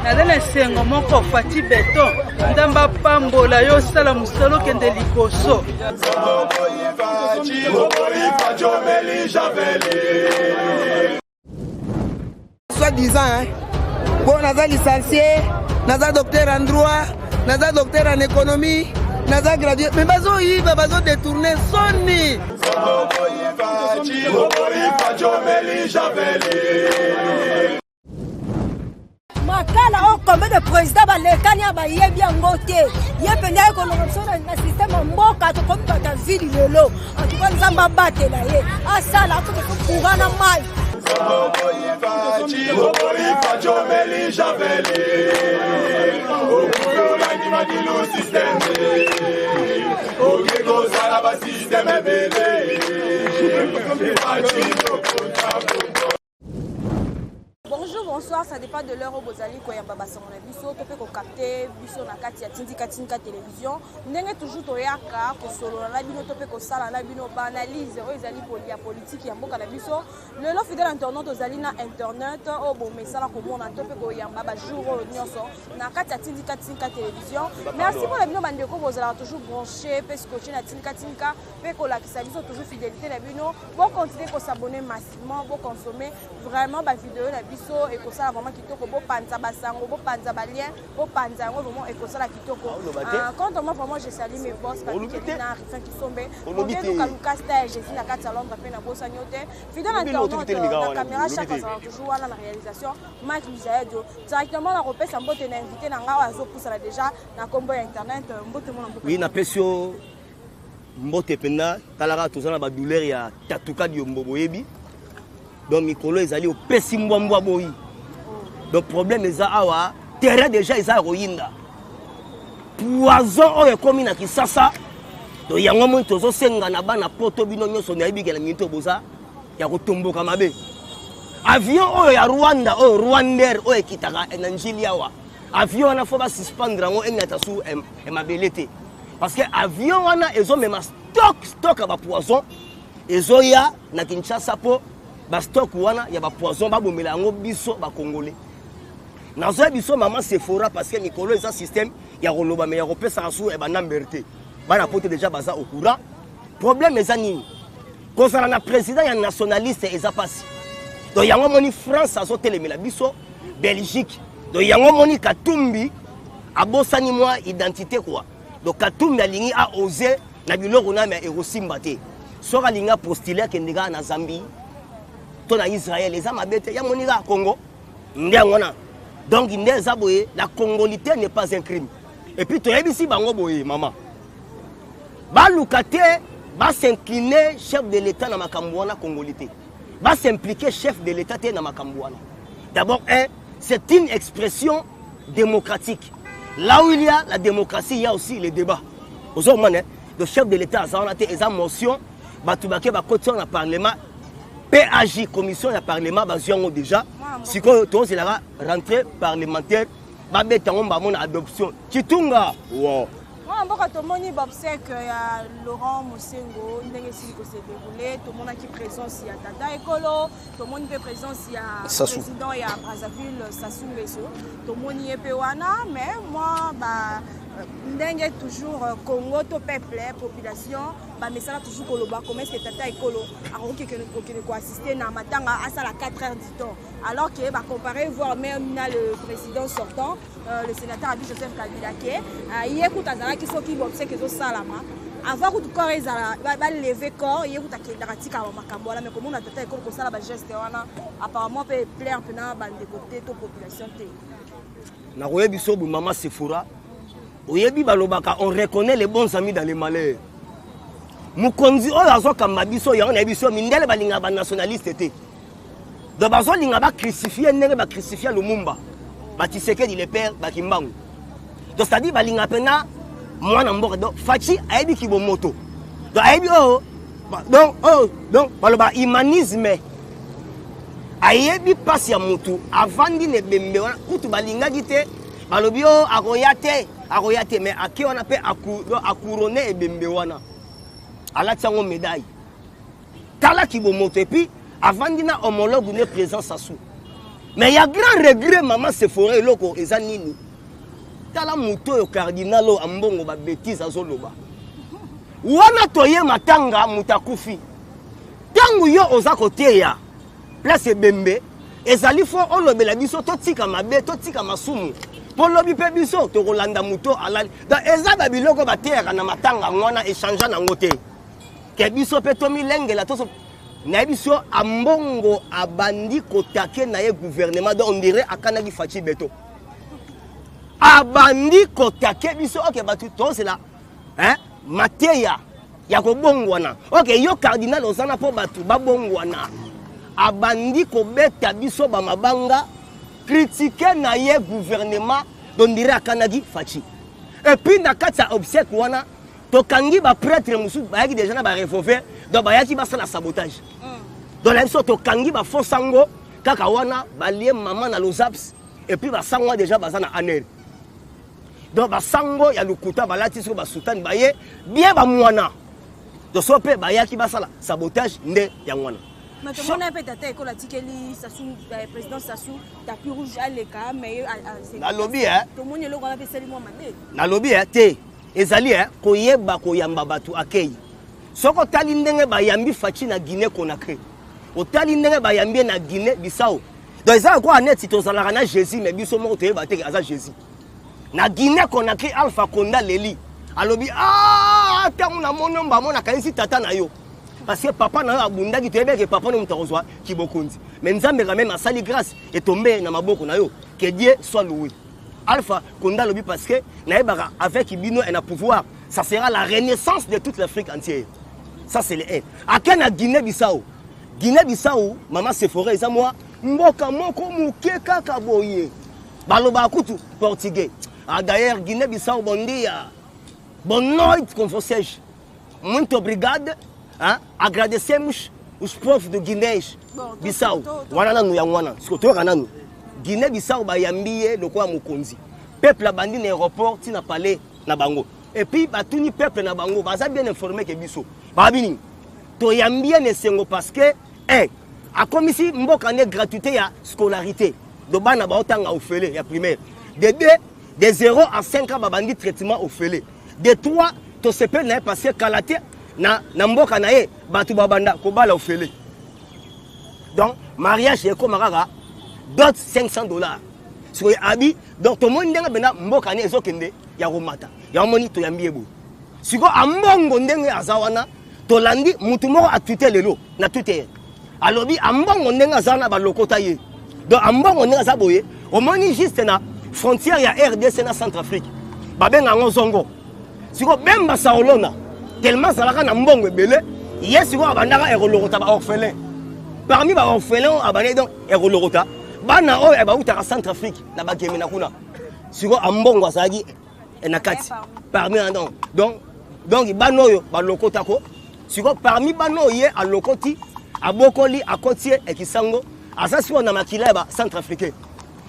Nadana sengo moko fati beton. Ndamba pambola yo sala musolo kende likoso. Soi-disant, hein. Bon, naza licencié, naza docteur en droit, naza docteur en économie, naza gradué. Mais bazo yiba, bazo détourner soni. Makala o combien de présidents balekania ba yebi ngote. Yependa ko l'option na système mboka to comme ta ville lelo. En tout cas nzamba batela ye. Asala ko kugana mai. Bonjour, bonsoir, ça dépend de l'heure où vous allez quand baba sangona biso to pe ko capter biso na kati ya Tindika télévision ndenge toujours toyaka ko solo na bino to pe ko sala na bino ba analyse o ezali ya politique ya mboka na biso le lo fidèle internaute ozali na internet o bo mesala ko mona to pe ko yamba ba jour nyonso na kati ya Tindika télévision. Merci pour la bino bandeko vous allez toujours brancher pe scotcher na Tindika pe ko la biso toujours fidélité na bino pour continuer ko s'abonner massivement pour consommer vraiment ba vidéo na biso et que ça vraiment kitoko bo panza basango bo panza balien bo panza vraiment et que ça la kitoko quand moi vraiment je salue mes boss parce que na rifin qui sombe on est donc à Lucas stage je suis na kati Londres pe na bossa nyote fidèle internaute na caméra chaque fois toujours na réalisation Mike Mizaedo directement la repère mbote na invité na ngawa zo poussa déjà na combo internet mbote mon mbote oui na pesio mbote pena talara tozana ba douleur ya tatuka di mbobo yebi. Donc mikolo ezali au pesi mbwa boyi. Donc problème eza awa terrain déjà eza royinda. Poison oyo komi na Kisasa. Donc yango mo tozo senga na bana poto bino nyonso na yibikela minto boza ya kotomboka mabe. Avion oyo ya Rwanda oyo Rwandair oyo kitaka na njili awa. Avion na fo ba suspendre ngo engata su e mabelete. Parce que avion wana ezo mema stock ba poison ezo ya na Kinshasa po ba stock wana ya ba poison ba bomela ngo biso ba congolais nazo biso maman Sephora parce que Nicolas est un système ya roloba mais ya repesa rasu e ba namberté bana pote déjà baza au courant problème ezani kozala na président ya nationaliste eza pasi donc yango moni France azo telemela biso Belgique donc yango moni Katumbi abosani moi identité quoi donc Katumbi alingi a osé na biloko na me erosimba te soka linga postuler kendega na Zambie na Israël les amabete ya monika Congo ngwana donc ndeza boye la congolité n'est pas un crime et puis to yebisi bango boye maman ba lukate ba s'incliner chef de l'état na makambwana congolité ba s'impliquer chef de l'état na makambwana d'abord c'est une expression démocratique là où il y a la démocratie il y a aussi les débats aujourd'hui le chef de l'état a été esa motion batubake ba côté na parlement PAJ, commission de parlement, déjà. Si tu as la rentrée parlementaire, tu as une adoption. Chitunga. Wow. Moi, tout le monde est Laurent Moussengo, il déroulé, tout le monde qui est présent, il y a Tata Ekolo, tout le monde est présent, il y a le président, il y a Brazzaville, Sassou Nguesso, tout le monde est péwana, mais moi, ndenge toujours Congo to peuple population mais ça toujours koloba comment est-ce que Tata Ekolo a assister na matanga à ça la 4 heures du temps alors que comparer voir même le président sortant le sénateur Abi Joseph Kabila qui écoute azala qui sont qui observe que salama avant que corps ezala ba lever corps écoute que ratika makambo mais comment na Tata Ekolo ko sala ba geste wana apparemment peut plaire pendant bande côté to population té na koyebiso bu maman Sephora oyebi balobaka on reconnaît les bons amis dans les malheurs mukonzi oyo azoka biso ya na biso mindele balinga ba nationaliste te donc bazo linga ba crucifier ndenge ba crucifier Lumumba ba Tshisekedi le père ba Kimbangu donc ça dit balinga pena mwana mboka donc fachi ayebi kibomoto donc ayebi donc baloba humanisme ayebi pasi ya mutu avandi ne bembe wana kutu balinga gite balobi akoyate mais aki on appelle couronner et bembe wana ala tsango médaille tala kibomoto et puis avant dina homologue ne présence Sassou Mais il y a grand regret, maman Sephora et loko ezanini. Tala muto yo cardinalo ambongo ba bêtise azoloba. Wana toye matanga mutakufi. Tangu yo oza kote ya place Bembe ezali fo olobela biso totika mabe totika masumu. Polobi pe biso to Rolanda muto alali. Da eza ba biloko ba terre na matanga ngwana échange na ngote. Ke biso pe tomi lengela toso na biso ambongo abandi kotake na ye gouvernement donc on dirait akanaki fachi beto. Abandi kotake biso ok batu to c'est là hein mateya ya ko bongwana. Ok yo cardinal ozana po batu ba bongwana. Abandi ko beta biso ba mabanga critiquer na ye gouvernement donc on dirait akanaki fachi. Et puis na kati ya obsèque wana to kangi ba prêtre musu ba yaki déjà na ba revolver donc ba yaki ba sala sabotage. Donc la biso to kangi ba fosango kaka wana ba lié maman na lozaps et puis ba sango déjà baza na anel. Donc ba sango ya lukuta ba lati so ba sultan ba ye bien ba mwana. Donc so pe ba yaki ba sala sabotage nde ya mwana. Mais tout le monde a peut-être que la tikeli Sassou président Sassou tapis rouge à l'écart mais na lobby hein tout le monde le gona pe seulement mandé. Na lobby hein te ezali hein koyeba koyamba batu akei. Soko tali ndenge ba yambi fachi na Guinée Conakry. Otali ndenge ba yambi na Guinée Bissau. Donc ça quoi net to zalaka na Jésus mais biso moko toyeba te aza Jésus. Na Guinée Conakry Alpha Konda Leli. Alobi ah tangu na mono mba mona kanisi tata na yo. Parce que papa na abunda ki toyeba que papa no mutakozwa kibokonzi. Mais nzambe quand même asali grâce et tombé na maboko na yo. Que Dieu soit loué. Alpha Konda lobi parce que naebaka avec Ibino et na pouvoir, ça sera la renaissance de toute l'Afrique entière. Ça c'est le 1. Akena Guinée Bissau. Guinée Bissau, maman Sephora eza moi mboka moko muke kaka boye. Baloba kutu portugais. Ah d'ailleurs Guinée Bissau bon dia. Bonne noite confessage. Muito obrigado. Hein? Agradecemos os povos de Guinée Bissau. Wana nanu ya wana. Sikoto nanu. Guinée Bissau ba yambiye lokwa mukonzi. Peuple a bandi na aéroport tina palais na bango. Et puis batuni peuple na bango baza bien informé que biso. Ba bini. To yambiye ne sengo parce que a comme ici mboka ne gratuité ya scolarité. Do bana ba otanga ofele ya primaire. De 0 à 5 ans ba bandi traitement ofele. De 3 to sepe na passé kalate na mboka na ye batu babanda ko bala ofele. Donc mariage eko marara dot $500. Sur abi donc to monde nga bena mboka ne ezokende ya romata. Ya moni to yambiye bo. Siko ambongo ndenge azawana to landi mutu moko atute lelo na tute. Alobi ambongo ndenge azana ba lokota ye. Donc ambongo ndenge azaboye o moni juste na frontière ya RDC na Centrafrique. Ba benga ngozongo. Siko bemba saolona tellement salaka na mbongo ebele yesiko abandaka ekolokota ba orphelin. Parmi ba orphelins abane donc ekolokota bana oyo ba utaka Centrafrique na ba kemena kuna. Siko ambongo azaki na kati parmi donc bana oyo ba lokota ko siko parmi bana oyo a lokoti abokoli akotie ekisango asasi na makila ba Centrafricain.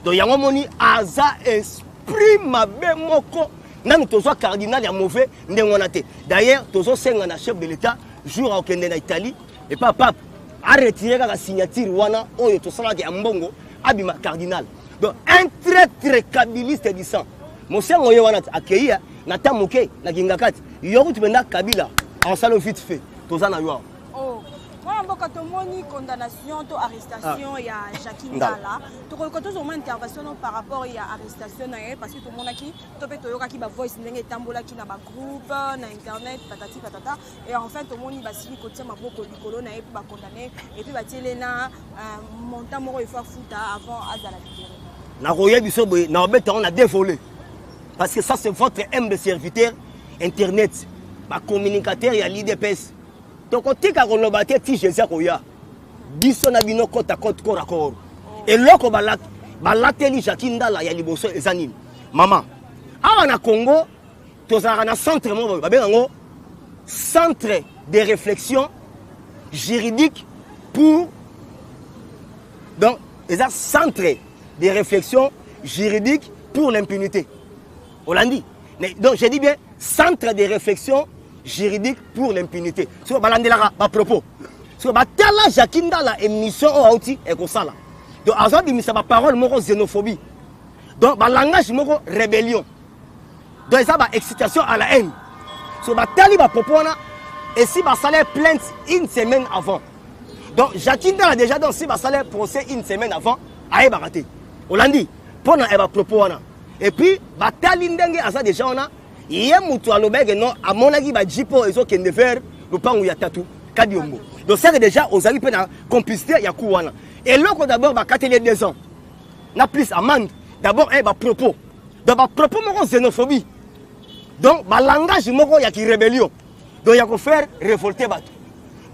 Donc yango moni aza esprit mabe moko nanu tozo cardinal ya mauvais ndengona te. D'ailleurs tozo senga na chef de l'état jour au kende na Italie et pas pape a retiré la signature wana oyo to sala ke ambongo abima cardinal. Donc un très kabiliste du sang. Mon sang oyo wana akei na tamuke na kingakati yoku tubenda Kabila en salo vite fait toza na yo. Oh moi mboka to moni condamnation to arrestation ya Jackie Ndala to ko to zo intervention par rapport ya arrestation na parce que to monaki to pe to yoka ki ba voice ndenge tambola ki na ba groupe na internet patati patata et en fait to moni ba sili ko tia maboko likolo na et puis ba condamner et puis ba tiele na montant moko il faut futa avant azala libéré na roye biso boy na obeta on a dévolé parce que ça c'est votre humble serviteur internet ba communicateur ya l'IDPS. Donc on tika kolobate ti Jésus koya biso na bino kota kota kora kora et loko balateli Jackie Ndala ya liboso ezanini maman awa na Congo tozaka na centre mo babengo centre de réflexion juridique pour donc eza centre de réflexion juridique pour l'impunité Hollandi. Donc j'ai dit bien centre de réflexion juridique pour l'impunité. Sur balandelaka ba propos. Sur batala Jackie Ndala émission o auti e ko sala. Donc azo bimisa ba parole moko xénophobie. Donc ba langage moko rébellion. Donc ça ba excitation à la haine. So ba tali ba popona et si ba salaire plainte une semaine avant. Donc Jacquinda a déjà donc si ba salaire procès une semaine avant, aye ba raté. Olandi pona e ba propos wana. Et puis ba tali ndenge asa déjà on a yé mutu alobege non a monaki ba jipo ezo kende faire le pangu ya tatu kadiombo. Donc c'est déjà aux amis pe na complicité ya kuwana. Et l'autre d'abord ba kateli 2 ans. Na plus amende. D'abord ba propos. Donc ba propos moko xénophobie. Donc ba langage moko ya ki rébellion. Donc ya ko faire révolter bato.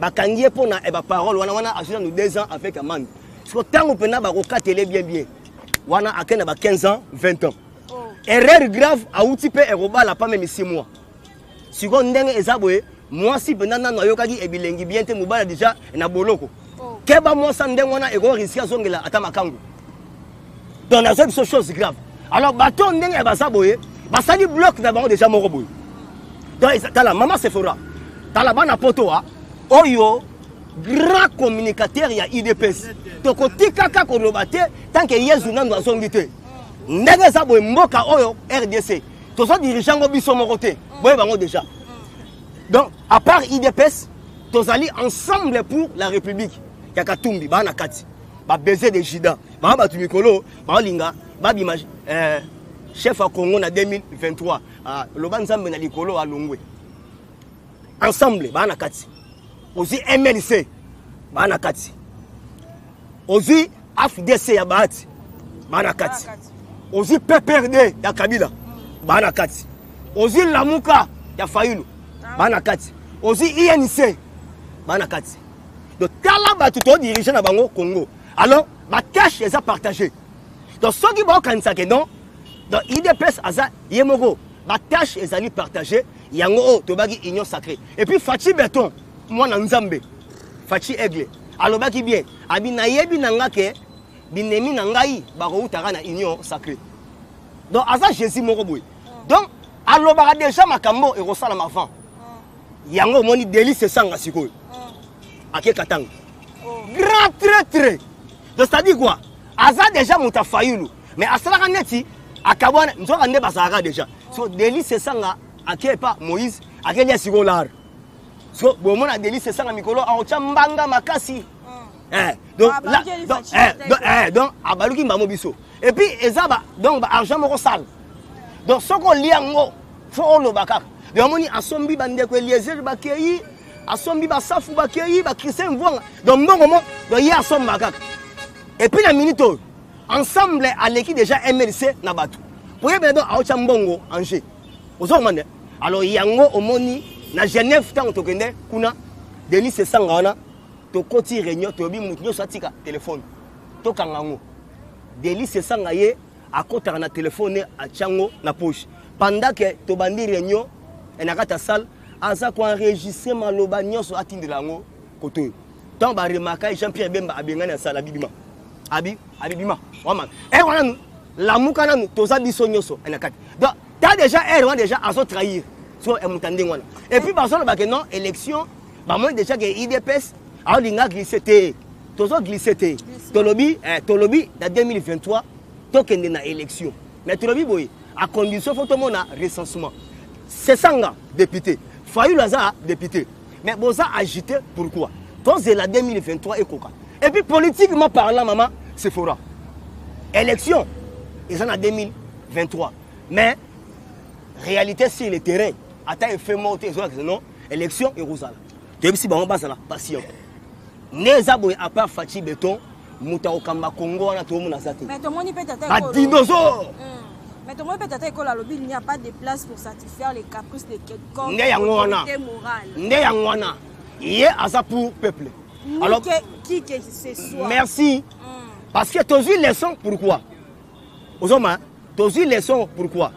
Ba kangie pona ba parole wana assurer nous 2 ans avec amende. So tango pena ba ko kateli bien. Wana akena ba 15 ans, 20 ans. Erreur grave a outi pe eroba la pas même 6 mois. Siko ndenge ezaboye moi si pena na yoka ki ebilengi bien te mobala déjà na boloko. Keba moi sa ndenge wana ego risque zongela ata makangu. Donc na cette chose grave. Alors bato ndenge bazaboye basali bloc na bango déjà moko boye. Donc tala maman Sephora. Tala bana poto a oyo grand communicateur ya IDPS. Toko tikaka ko lobate tant que Yesu nando azongite. Ndenge za boye mboka oyo RDC. To so dirigeant ngo biso moko te. Boye bango déjà. Donc à part IDPS, tous allés ensemble pour la République. Yakatumbi bana kati. Ba baiser des jida. Ba ba tumikolo, ba linga, ba bimage chef à Congo en 2023. Loban Nzambe na likolo a Longwe. Ensemble bana kati. Aussi MLC bana kati. Aussi AFDC ya Bahati bana kati. Aussi PPRD ya Kabila bana kati. Aussi Lamuka ya Fayulu bana kati. Aussi INC bana kati. Donc tala batu to dirigeant na bango Congo. Alors ma tâche est à partager. Donc ceux qui vont kanisa que non, donc IDPS aza yemoko, ma tâche est à lui partager. Yango to bagi union sacrée. Et puis Fachi Beton, moi na Nzambe. Fachi Aigle. Alors baki bien, abi na yebi nanga ke binemi nangai ba ko utara na union sacrée. Donc aza Jésus moko boy. Donc alobara déjà makambo e rosala mafan. Yango moni délice sanga sikoyo. Ake katanga. Grand traître. Donc ça dit quoi? Aza déjà muta fayulu. Mais asala neti akabwana nzoka nde basaka déjà. So délice sanga ake pa Moïse ake lia sikolar. So bon mona délice sanga mikolo a ochambanga makasi. Donc là donc abaluki mbamo biso. Et puis ezaba donc ba argent moko sale. Donc soko liango fo lo bakaka. Donc moni asombi bande ko Eliezer bakeyi asombi ba safu bakeyi ba Christian Mvonga. Donc mbongo mo donc hier asomba kaka. Et puis la minute ensemble à l'équipe déjà MLC na batu. Pour y donc a ochambongo Angers. Ozomane. Alors yango omoni na Genève tant to kende kuna Denis Sangana to koti réunion to bi mutu satika téléphone. To kangango. Denis Sangaye a kota na téléphone a chango na poche. Pendant que to bandi réunion et na kata salle aza ko enregistrer maloba nyonso atindelango koto. Tant ba remarquer Jean-Pierre Bemba abenga na salle bibima. Abibima. Waman. Et voilà la mukana nous toza biso nyonso na kati. Donc t'as déjà déjà à se trahir. So et puis parce que non élection ba moi déjà que IDPS a linga glisser tozo glisser tolobi dans 2023 tokende na élection mais tolobi boy à condition faut tout monde recensement c'est sanga député Fayulu Laza député mais boza agité pourquoi donc c'est la 2023 et coca et puis politiquement parlant maman c'est fora élection ils sont en 2023 mais réalité sur le terrain ata effet monté non élection et rosala depuis si bango basala patient neza boy à part Fachi Beton muta okamba Congo na to mona zate mais to moni peut-être ba dinosaure mais to moni peut-être que la lobby il n'y a pas de place pour satisfaire les caprices de quelqu'un nde yango wana yé asa pour peuple alors qui que ce soit merci parce que tous les leçons pourquoi ozoma tous les leçons pourquoi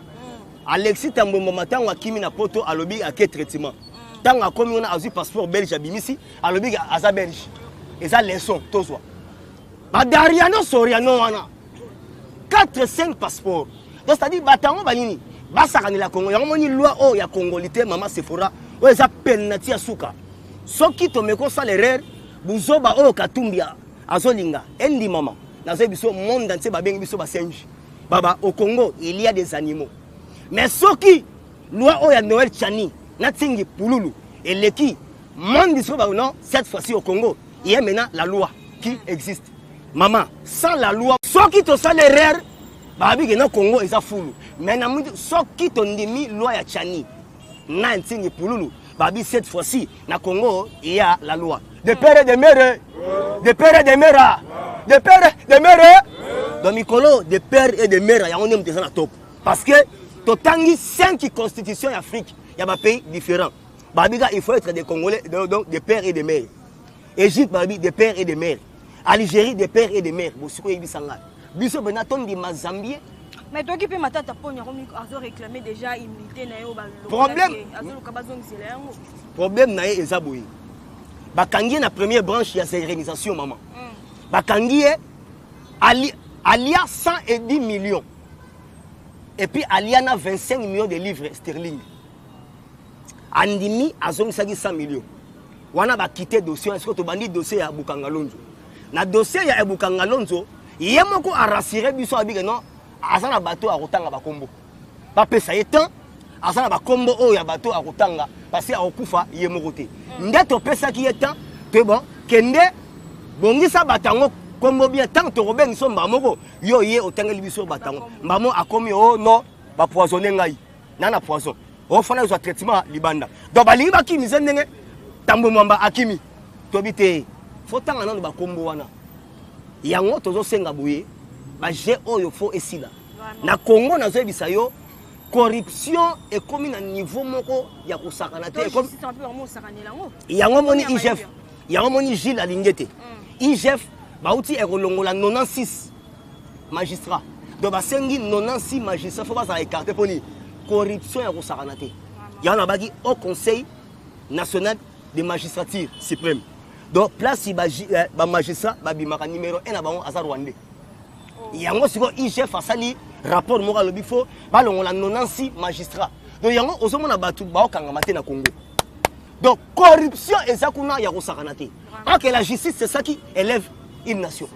Alexis Tambombo matin wa kimi na poto alobi a quel traitement tant a comme on a eu passeport belge abimisi alobi aza belge et ça leçon tozwa ba dariano soriano wana 4-5 passeports donc c'est-à-dire batango banini basaka la Congo yango moni loi o ya congolité maman Sephora o eza penalty asuka soki to meko sa l'erreur buzoba o katumbia azolinga endi mama dans le monde entier, baba au Congo, il y a des animaux. Mais ce qui, loi Oya Noël Tchani, Natingi Pouloulou, et les qui, monde non, cette fois-ci au Congo, il y a maintenant la loi qui existe. Maman, sans la loi, ce qui te sent l'erreur, babi que au Congo, ils ont foulou. Mais ce qui te dit loi ya Tchani, Natingi Pouloulou, babi cette fois-ci, na Congo, il y a la loi. De père et de mère, de père et de mère, de père et de mère. Donc, Mikolo, de père et de mère, il y a un homme qui est top. Parce que, tu as 5 constitutions en Afrique, il y a des pays différents. Babiga, il faut être des Congolais, donc des pères et des mères. Égypte, Babi, des pères et des mères. Algérie, des pères et des mères. Biso Benaton di Mazambie. Mais toi qui peux m'attendre pour réclamer déjà immunité problème na ye ezaboyi. Bakangi na première branche ya sérénisation maman. Bakangi alia 110 millions. Et puis alia na 25 millions de livres sterling. Andimi azongi saki 100 millions. Wana ba quitter dossier est-ce que to bandi dossier ya Bukangalonzo. Na dossier ya Bukangalonzo, yemoko a rassurer biso abike non, azana bateau a rotanga ba kombo. Ba pesa yetan, azana ba kombo o ya bateau a rotanga parce que akufa yemoko te. Ndeto pesa ki yetan, te bon, kende bongisa batango kombo bien tant to robeng so mbamoko yo ye otangeli biso batango. Mbamo akomi o no ba poisonner ngai. Nana poison. O fana zo traitement libanda. Donc baliba ki mizendenge tambo mwamba akimi. Tobite faut tanga nando ba kombo wana. Yango tozo senga boye ba je oyo fo esila. Na Congo nazo ebisa yo corruption et comme na niveau moko ya kusakana te comme c'est un peu vraiment sakanela ngo. Yango moni IGF. Yango moni Gilles Alingete. IGF bauti ekolongola 96 magistrats. Donc ba sengi 96 magistrats faut pas ça écarter poni corruption ya kusakana te. Yana bagi au Conseil national de magistrature suprême. Donc place si ba magistrat ba bimaka numéro 1 na bango asa Rwandais. Yango siko IGF asali rapport moko lobi fo ba longola 96 magistrats. Donc yango ozomona batu ba okanga mate na Congo. Donc corruption ezakuna ya kusakana te. Parce que la justice c'est ça qui élève une nation.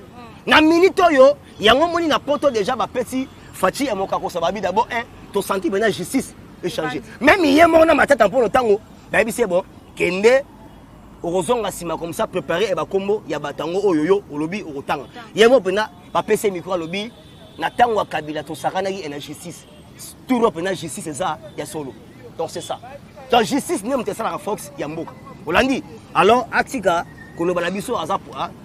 Na minute yo yango moni na poto déjà ba petit Fachi et Mokako sababi d'abord to senti ben la justice échanger. Même hier mon na matata pour le tango, ba c'est bon, kende orozonga sima comme ça préparer et ba kombo ya batango oyoyo olobi orotanga. Yemo pena ba PC micro lobi na tango wa kabila to sakana yi na justice. Tout le pena justice ça ya solo. Donc c'est ça. Donc justice nem te ça la fox ya mboka. Olandi. Alors atika kono bala biso aza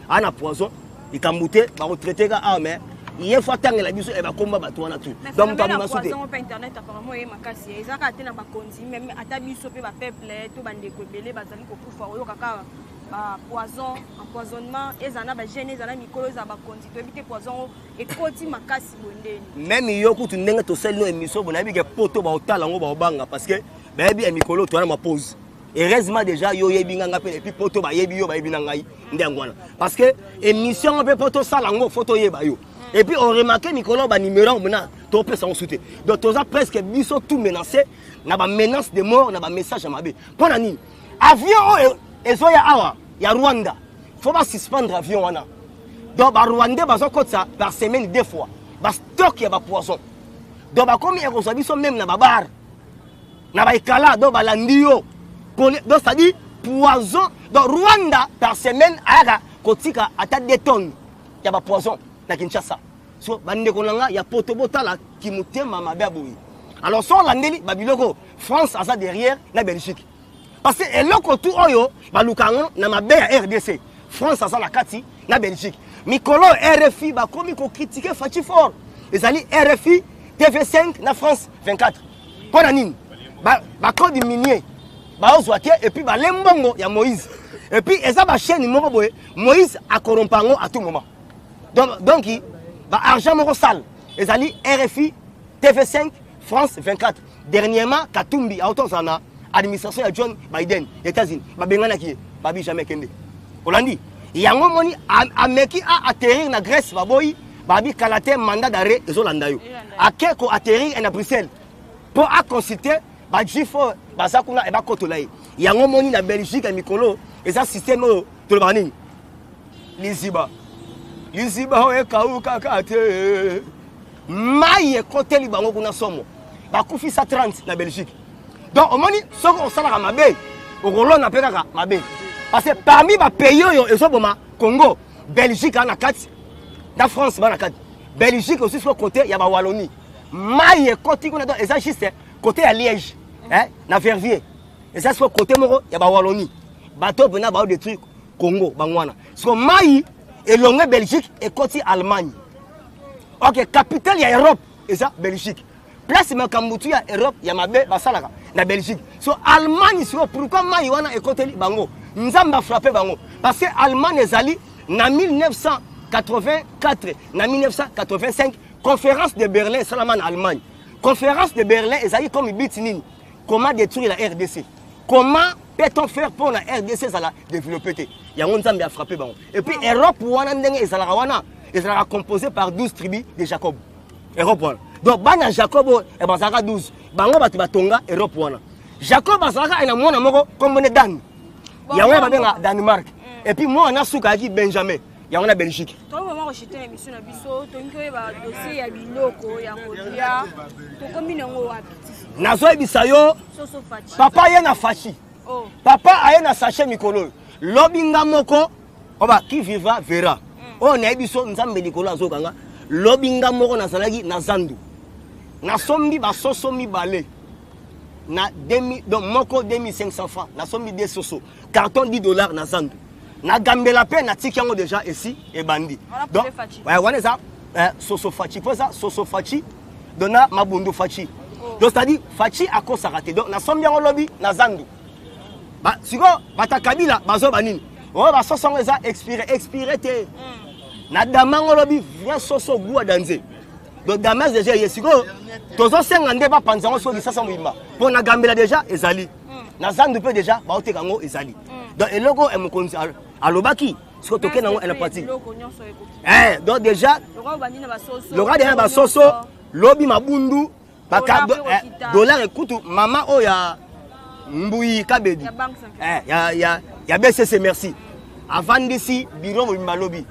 ana poison ikambute ba retraiter ga mais il faut attendre la biso et ba komba ba toana tout. Donc tu as mon soutien. Sur internet apparemment e makasi ezaka te na ba konzi même ata biso pe ba peuple to bande ko belé bazali ko kufa oyo kaka ba poison empoisonnement ezana ba gene ezana mikolo za ba konzi to bité poison et koti makasi bondeni. Même yo kutu ndenge to sel no émission bona bi ke poto ba otala ngo ba obanga parce que ba bi mikolo to na ma pause. Heureusement déjà yo yebi nganga pe et puis poto ba yebi yo ba yebi ngai ndengwana parce que émission pe poto sala ngo photo yeba yo. Et puis on remarque Nicolas ba numéro mena to pesa on soutien. Donc toza presque biso tout menacé na ba menace de mort na ba message à mabe. Pour nani avion ezoya awa ya Rwanda. Faut pas suspendre avion wana. Donc ba Rwandais bazo kotsa par semaine 2 fois. Ba stock ya ba poisson. Donc ba comme erosa biso même na ba bar. Na ba ikala donc ba landio. Donc ça dit poison. Donc Rwanda par semaine aka kotika ata 2 tonnes ya ba poison. Na Kinshasa. So bande konanga ya potobotala ki mutema mabe aboyi. Alors so landeli babiloko France asa derrière na Belgique. Parce que eloko tout oyo balukango na mabe ya RDC. France asa la kati na Belgique. Mikolo RFI ba komi ko critiquer Fachi fort. Ezali RFI TV5 na France 24. Pona nini? Ba code minier. Ba ozwate et puis ba lembongo ya Moïse. Et puis eza ba chaîne moko boye Moïse a corrompango à tout moment. Donc, argent moko sale. Ezali RFI, TV5, France 24. Dernièrement, Katumbi, Autozana, administration de John Biden, États-Unis. Babengana qui babi jamais kende. Hollandi. Yango moni ameki a atterrir na Grèce baboy, babi kalate mandat d'arrêt ezolanda yo. Akeko atterrir en Bruxelles. Pour a consulter ba jifo bazakuna e ba kotolaye. Yango moni na Belgique à Mikolo, eza système to le baning. Liziba. liziba o ekauka kate mai ekoteli bango kuna somo bakufisa 30 na Belgique. Donc au moni soko osala mabe okolona pe kaka mabe parce que parmi ba pays yo ezoboma Congo, Belgique na kati na France ba na kati. Belgique aussi sur côté ya ba Wallonie. Mai ekoti kuna donc eza juste côté ya Liège, hein, na Verviers. Et ça sur côté moko ya ba Wallonie. Bato pena ba des trucs Congo bangwana. So mai elonge Belgique ekoti Allemagne. OK, capitale ya Europe eza Belgique. Place makambutu ya Europe ya mabe basalaka na Belgique. So Allemagne sur pourquoi mai wana ekoteli bango. Nzamba frappé bango parce que Allemagne ezali na 1984 na 1985 conférence de Berlin Salaman Allemagne. Conférence de Berlin ezali comme bitini comment détruire la RDC. Comment peut-on faire pour la RDC ça la développer. Yango nzamba a frappé bango. Et puis Europe wana ndenge ezalaka wana ezalaka composé par 12 tribus de Jacob. Europe wana. Donc bana Jacob e bazaka 12. Bango batu batonga Europe wana. Jacob bazaka ina mwana moko comme ne Dan. Yango babenga Danemark. Et puis moi on a souka ki Benjamin. Yango na Belgique. To moment rejeter émission na biso to nko ba dossier ya biloko ya kolia. To combine ngo wapi? Nazo bisayo. Soso Fachi. Papa ye na Fachi. Oh. Papa aye na sachet mikolo. Lobinga moko oba qui viva verra. Oh na biso nzambe likolo azokanga. Lobinga moko na salaki na Zandu. Na sombi ba soso mi balé. Na demi donc moko 2500 francs. Na sombi des soso. Carton $10 na Zandu. Na gambela pe na tikango déjà ici et bandi. Donc ouais on ça soso Fachi pour ça soso Fachi dona mabundo Fachi. Donc c'est-à-dire Fachi a consacré. Donc na sombi en lobby na Zandu. Ba siko bata kabila bazo banini. Oh ba soso eza expiré te. Na damango lobby vrai soso bua danze. Donc damas déjà yesiko tozo senga ndeba panzango so lisasa muimba. Pour na gambela déjà ezali. Na Zandu pe déjà ba otekango ezali. Donc et logo e mokonzi alobaki siko toke nango ena parti. Donc déjà le roi de ba soso lobby mabundu baka dollar ekutu mama oya Mbui Kabedi. Ya BCC merci. Avant d'ici bureau mo lobby.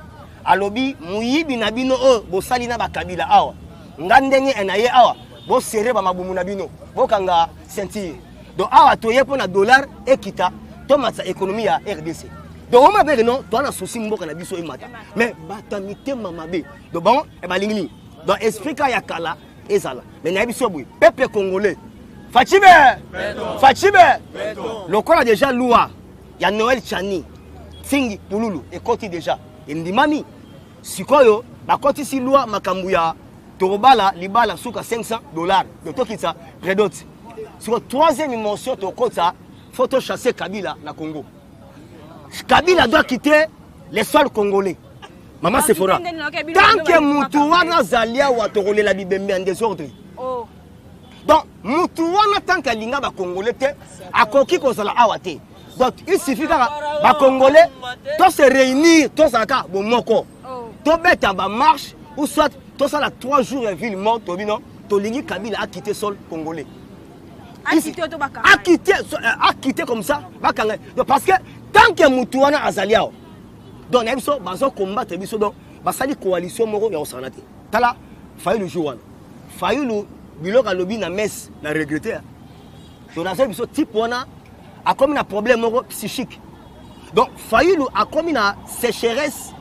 A lobby muyibi na bino o bo salina ba kabila awa. Ngandenge enaye awa bo serre ba mabumu na bino. Bo kanga ceinture. Donc awa toye pour na dollar ekita to matsa économie ya RDC. Donc on m'a dit non, toi na souci mboka na biso e mata. Mais batamité mamabe. Donc bon e balingini. Donc explique ya kala ezala. Mais na biso boui peuple congolais. Fachibe! Le corps a déjà loua. Il y a Noël Chani. Singi Pululu. Et Koti déjà. Il dit mami. Si quoi yo, ma Koti si loua makambuya. Torobala, libala souka $500. De tout qui ça, près d'autres. Sur la troisième dimension, to Kota, photo chasser Kabila na Congo. Kabila doit quitter les sols congolais. Maman Sephora. Tant que Moutouana Zalia ou à Torolé la Bibembe en désordre. Donc, Moutouana tant que l'Inga va congolais, à Koki Kozala Awate. Donc, il suffit que les Congolais, tous se réunir, tous à cas, bon moko. Tous mettre en marche, ou soit, tous à la 3 jours, ville morte, Tolingi Kabila a quitté sol congolais. A quitté comme ça, parce que tant que Moutouana Azalia, donc, il y a combattre, il y a une coalition, il y a un Tala, failli le jour. Failli le biloko alobi na messe na regretter. Donc na ça biso type wana a comme un problème psychique. Donc Fayulu a comme une sécheresse.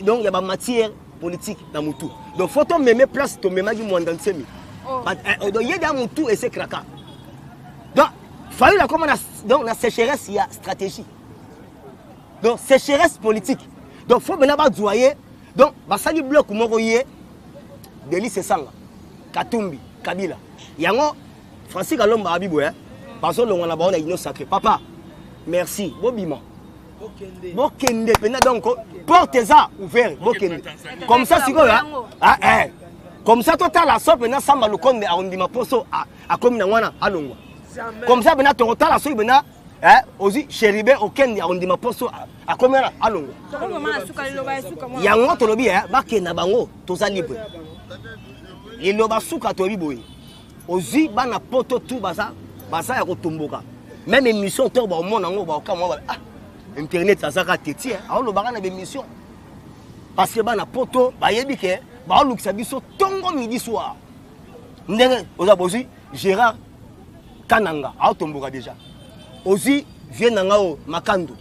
Donc il y a ma matière politique dans mutu. Donc faut on me mettre place to me magi mwanda nsemi. Donc il y a dans mutu et c'est kraka. Donc Fayulu a comme donc la sécheresse il y a stratégie. Donc sécheresse politique. Donc faut maintenant ba doyer. Donc ba sali bloc moko yé délice c'est ça. Katumbi, Kabila. Yango, Francis Kalomba Abibou, parce que l'on a ba on sacré. Papa, merci. Bobima. Bokende. Donc, portez ça ouvert. Bokende. Comme ça, c'est quoi? Comme ça, total la sope, maintenant, Samba le conde arrondissement poso à comme wana alongwa. Comme ça, maintenant, total la sope, maintenant, aussi, chéribé au Kenya arrondissement poso à comme alongwa. Yango, tolobi, bakena bango, toza libre. Et le basuka to biboy ozi bana poto tout basa ya kotomboka même émission to ba mona ngo ba ka mo internet azaka teti a lo bana be émission parce que bana poto bayebi ke ba lukisa biso tongo midi soir ndenge oza bozi Gérard Kananga automboka déjà aussi vient nanga o Makando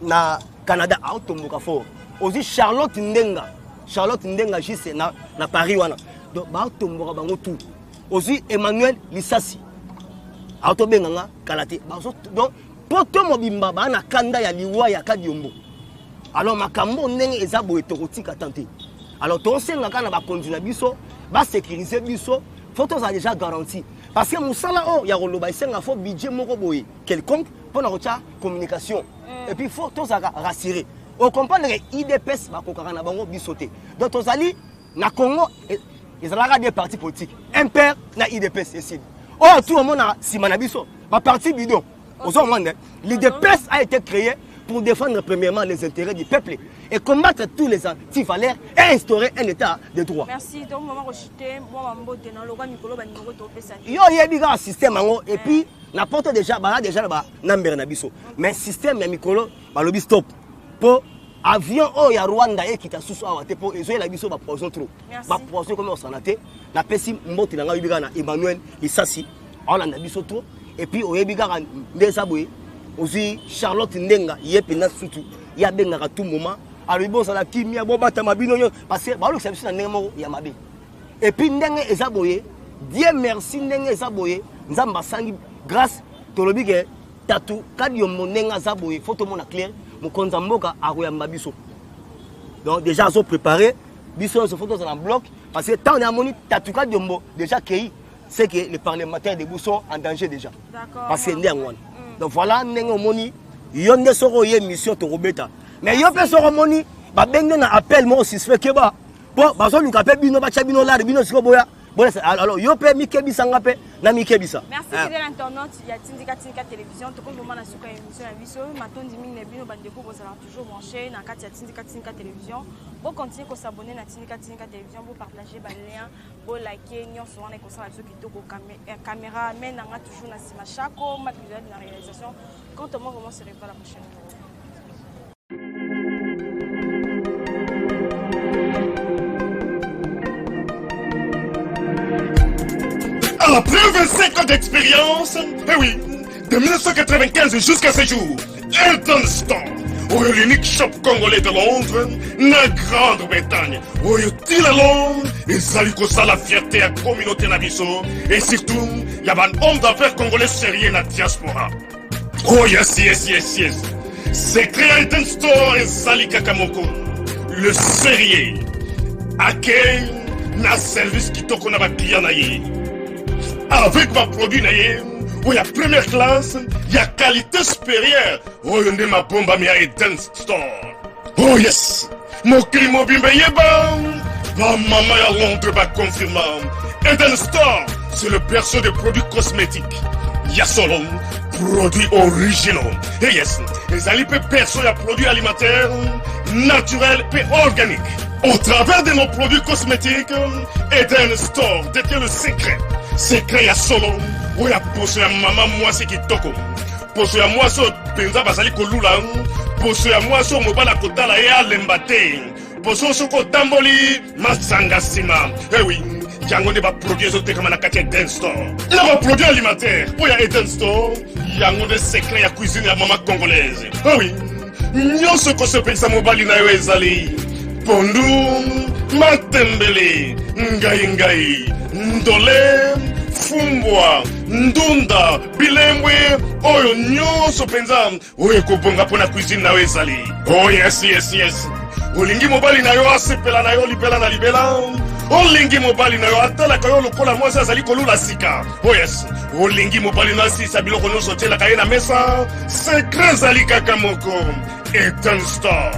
na Canada automboka fort aussi Charlotte Ndenga juste na Paris wana donc ba automboka bango tout aussi Emmanuel Lissasi autobenganga kalate donc poto mobimba bana kanda ya liwa ya Kadiombo. Alors makambo ndenge eza boye tokotika tante. Alors ton senga kana ba continuer biso, ba sécuriser biso, photos a déjà garanti. Parce que musala o ya roloba senga fo budget moko boye quelconque pour na rocha communication. Et puis photos a rassurer. On comprend que IDPS ba kokara na bango bisoté. Donc tozali na Congo ezalaka des partis politiques. MPR na IDPS ici. Oh tout le monde a simana biso. Ba parti bidon. L'IDPS a été créé pour défendre premièrement les intérêts du peuple et combattre tous les anti-valeurs et instaurer un état de droit. Merci. Donc, maman, il y a un système et puis n'importe déjà number na biso. Mais système ya mikolo balobi stop. Pour avion oh ya Rwanda et qui t'a sous awate pour ezoya la biso ba poison trop. Ba poison comme on s'en a té na pesi mbote na biga na Emmanuel Lissasi on a biso trop. Et puis au Yébigara Ndesaboué, aussi Charlotte Ndenga, Yépena Soutou, Yabenga à tout moment. Alors bon, ça la kimia, bon batamabino, parce que Balou c'est un némo Yamabe. Et puis Ndenga Esaboye, Dieu merci Ndenga Esaboye, Nzamba Sangi, grâce Tolobige, Tatou, Kadiom Nenga Zaboye, photo mon clair, mon Konzamboka à Royambabiso. Donc déjà, ils sont préparés, Biso se photos en bloc, parce que tant on a moni Tatou Kadiombo, déjà Kei. C'est que les parlementaires de Bousso sont en danger déjà. Parce que donc voilà, nous avons dit qu'il y a une mission de Robeta. Mais il y a un appel au suspect. Bon, parce que nous avons alors, il y a un Mikebisa. Merci fidèle internaute. Il y a Tindika Télévision. Tout comme moment, nous avons une émission à Visso. Maintenant, 10 000 nebino bandeko vous allez toujours brancher dans Tindika Télévision. Vous continuez à s'abonner à Tindika Télévision. Vous partagez les liens, vous likez, nous sommes en train de faire caméra, mais nous avons toujours dans chaque épisode de la réalisation. Quant à moi, vraiment, se revoit la prochaine fois. Après 25 ans d'expérience, eh oui, de 1995 jusqu'à ce jour, Elton Store, l'unique shop congolais de Londres, la Grande-Bretagne, où il y a l'homme, et ça lui cause la fierté à la communauté nabiso, et surtout, il y a un homme d'affaires congolais sérieux dans la diaspora. Oh yes. C'est créé Elton Store et Sali Kakamoko, le sérieux, accueil, na service qui toque na ba client naïe. Avec ma produit, il y a première classe, il y a qualité supérieure. Oh, il y a ma bombe à Eden Store. Oh yes, mon crime au bimbe yeba. Ma maman à Londres va confirmer. Eden Store, c'est le berceau des produits cosmétiques. Il y a solo produits originaux. Et yes, les alipes perso et produits alimentaires, naturels et organiques. Au travers de nos produits cosmétiques, Eden Store détient le secret. Secret ya solo, où ya poso ya maman moi c'est qui toko. Poso ya moi so penza basali kolula, poso ya moi so mobala kotala ya lembate. Poso so ko tamboli masanga sima. Eh oui, yango ne ba produit zo te kama na kati Eden Store. Na ba produit alimentaire, où ya Eden Store, yango de secret ya cuisine ya maman congolaise. Eh oui, nyonso ko so pensa mobali na yo ezali. Pondu, matembele, ngai, ndole, fumbwa, ndunda, bilembwe, oyo nyonso penza, oyo kobonga pona cuisine na ezali. Oh yes. Olingi mobali na yo asepela na yo libela na libela. Olingi mobali na yo atala ka yo lokola mwasi azali kolula sika. Oh yes. Olingi mobali na si sabiloko nyonso tela ka ye na mesa. Secret zali kaka moko. Eden Store.